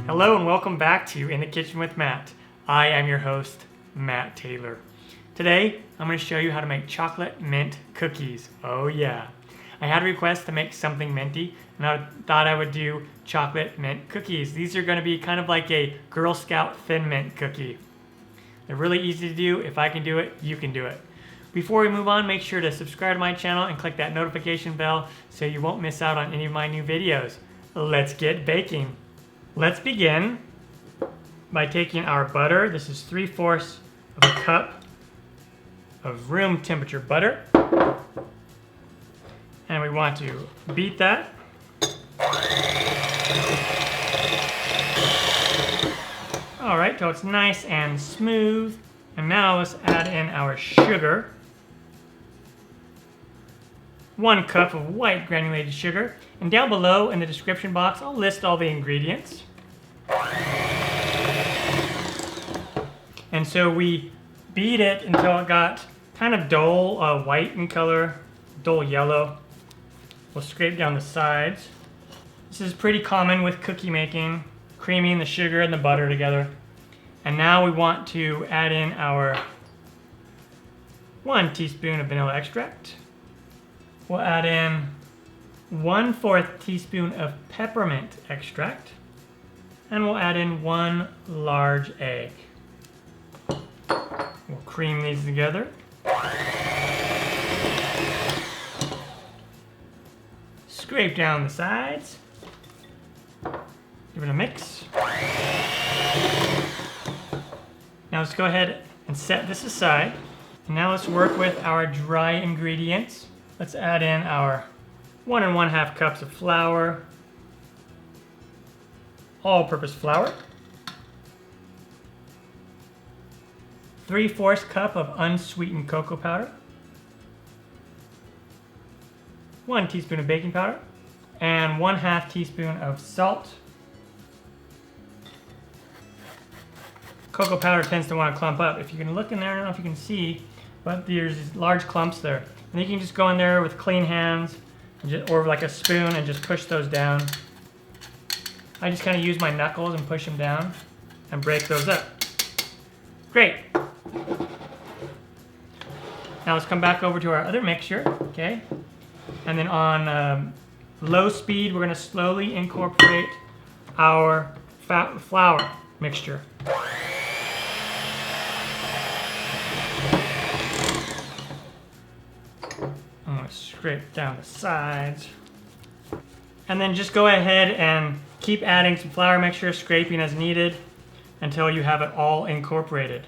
Hello and welcome back to In the Kitchen with Matt. I am your host, Matt Taylor. Today, I'm going to show you how to make chocolate mint cookies. Oh yeah. I had a request to make something minty, and I thought I would do chocolate mint cookies. These are going to be kind of like a Girl Scout Thin Mint cookie. They're really easy to do. If I can do it, you can do it. Before we move on, make sure to subscribe to my channel and click that notification bell so you won't miss out on any of my new videos. Let's get baking. Let's begin by taking our butter. This is 3/4 of a cup of room temperature butter. And we want to beat that. All right, till it's nice and smooth. And now let's add in our sugar. 1 cup of white granulated sugar. And down below in the description box, I'll list all the ingredients. And so we beat it until it got kind of dull white in color, dull yellow. We'll scrape down the sides. This is pretty common with cookie making, creaming the sugar and the butter together. And now we want to add in our 1 teaspoon of vanilla extract. We'll add in 1/4 teaspoon of peppermint extract. And we'll add in 1 large egg. We'll cream these together. Scrape down the sides. Give it a mix. Now let's go ahead and set this aside. And now let's work with our dry ingredients. Let's add in our 1 1/2 cups of flour. All-purpose flour. 3/4 cup of unsweetened cocoa powder. 1 teaspoon of baking powder. And 1/2 teaspoon of salt. Cocoa powder tends to want to clump up. If you can look in there, I don't know if you can see, but there's these large clumps there. And you can just go in there with clean hands or like a spoon and just push those down. I just kind of use my knuckles and push them down and break those up. Great. Now let's come back over to our other mixture, okay? And then on low speed, we're going to slowly incorporate our flour mixture. I'm going to scrape down the sides. And then just go ahead and keep adding some flour mixture, scraping as needed until you have it all incorporated.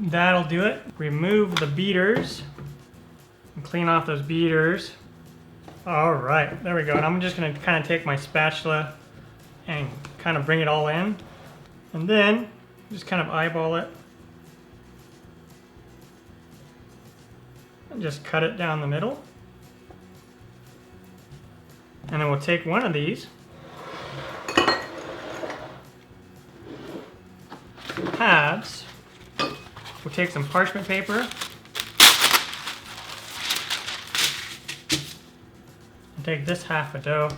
That'll do it. Remove the beaters and clean off those beaters. All right, there we go. And I'm just gonna kind of take my spatula and kind of bring it all in. And then just kind of eyeball it. And just cut it down the middle. And then we'll take one of these halves. We'll take some parchment paper and take this half of dough,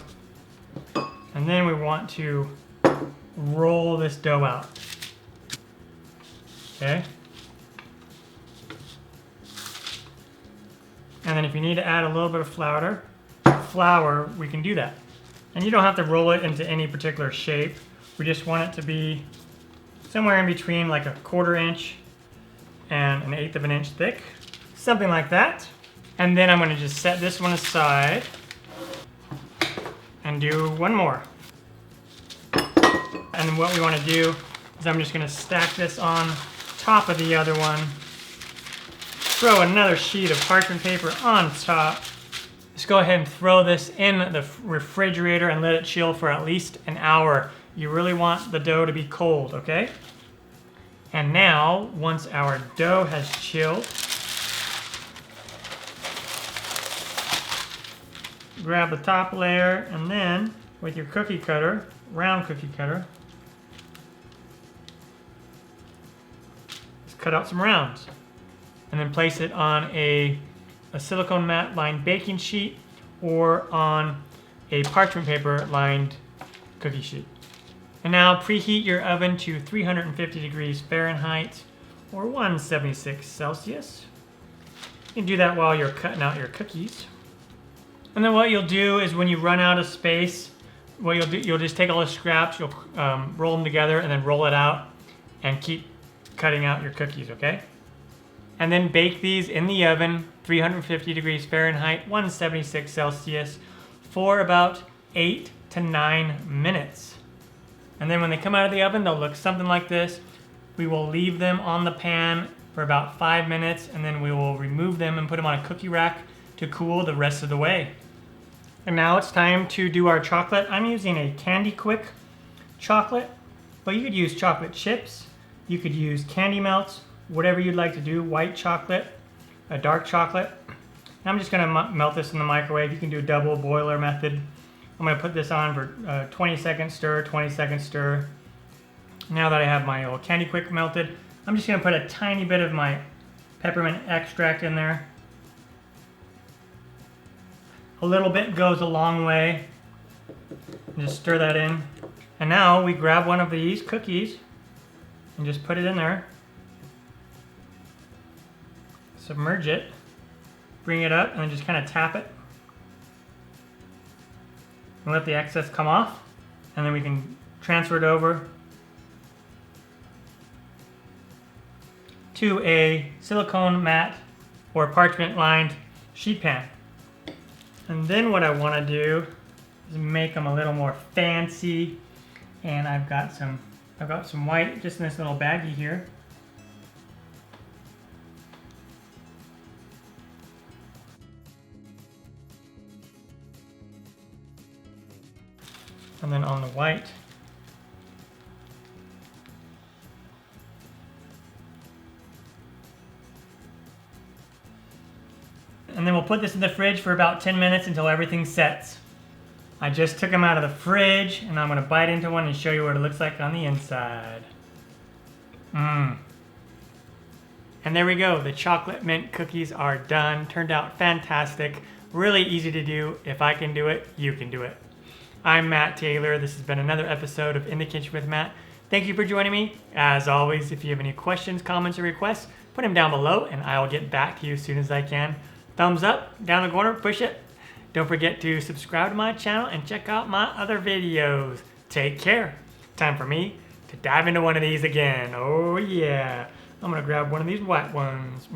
and then we want to roll this dough out. Okay? And then if you need to add a little bit of flour, we can do that. And you don't have to roll it into any particular shape. We just want it to be somewhere in between like a 1/4 inch and 1/8 of an inch thick. Something like that. And then I'm going to just set this one aside and do one more. And what we want to do is I'm just going to stack this on top of the other one. Throw another sheet of parchment paper on top. Just go ahead and throw this in the refrigerator and let it chill for at least an hour. You really want the dough to be cold, okay? And now, once our dough has chilled, grab the top layer and then with your cookie cutter, round cookie cutter, just cut out some rounds. And then place it on a silicone mat lined baking sheet or on a parchment paper lined cookie sheet. And now preheat your oven to 350 degrees Fahrenheit or 176 Celsius. You can do that while you're cutting out your cookies. And then what you'll do is when you run out of space, what you'll do, you'll just take all the scraps, you'll roll them together and then roll it out and keep cutting out your cookies, okay? And then bake these in the oven, 350 degrees Fahrenheit, 176 Celsius, for about 8 to 9 minutes. And then when they come out of the oven, they'll look something like this. We will leave them on the pan for about 5 minutes, and then we will remove them and put them on a cookie rack to cool the rest of the way. And now it's time to do our chocolate. I'm using a Candy Quick chocolate, but you could use chocolate chips, you could use candy melts, whatever you'd like to do, white chocolate, a dark chocolate. I'm just gonna melt this in the microwave. You can do a double boiler method. I'm gonna put this on for 20 second stir, 20 second stir. Now that I have my old Candy Quick melted, I'm just gonna put a tiny bit of my peppermint extract in there. A little bit goes a long way. Just stir that in. And now we grab one of these cookies and just put it in there. Submerge it, bring it up, and then just kind of tap it. And let the excess come off. And then we can transfer it over to a silicone mat or parchment lined sheet pan. And then what I want to do is make them a little more fancy. And I've got some white just in this little baggie here. And then on the white, and then we'll put this in the fridge for about 10 minutes until everything sets. I just took them out of the fridge and I'm gonna bite into one and show you what it looks like on the inside. And there we go, the chocolate mint cookies are done. Turned out fantastic, really easy to do. If I can do it, you can do it. I'm Matt Taylor. This has been another episode of In the Kitchen with Matt. Thank you for joining me. As always, if you have any questions, comments, or requests, put them down below and I'll get back to you as soon as I can. Thumbs up, down the corner, push it. Don't forget to subscribe to my channel and check out my other videos. Take care. Time for me to dive into one of these again. Oh yeah. I'm gonna grab one of these white ones.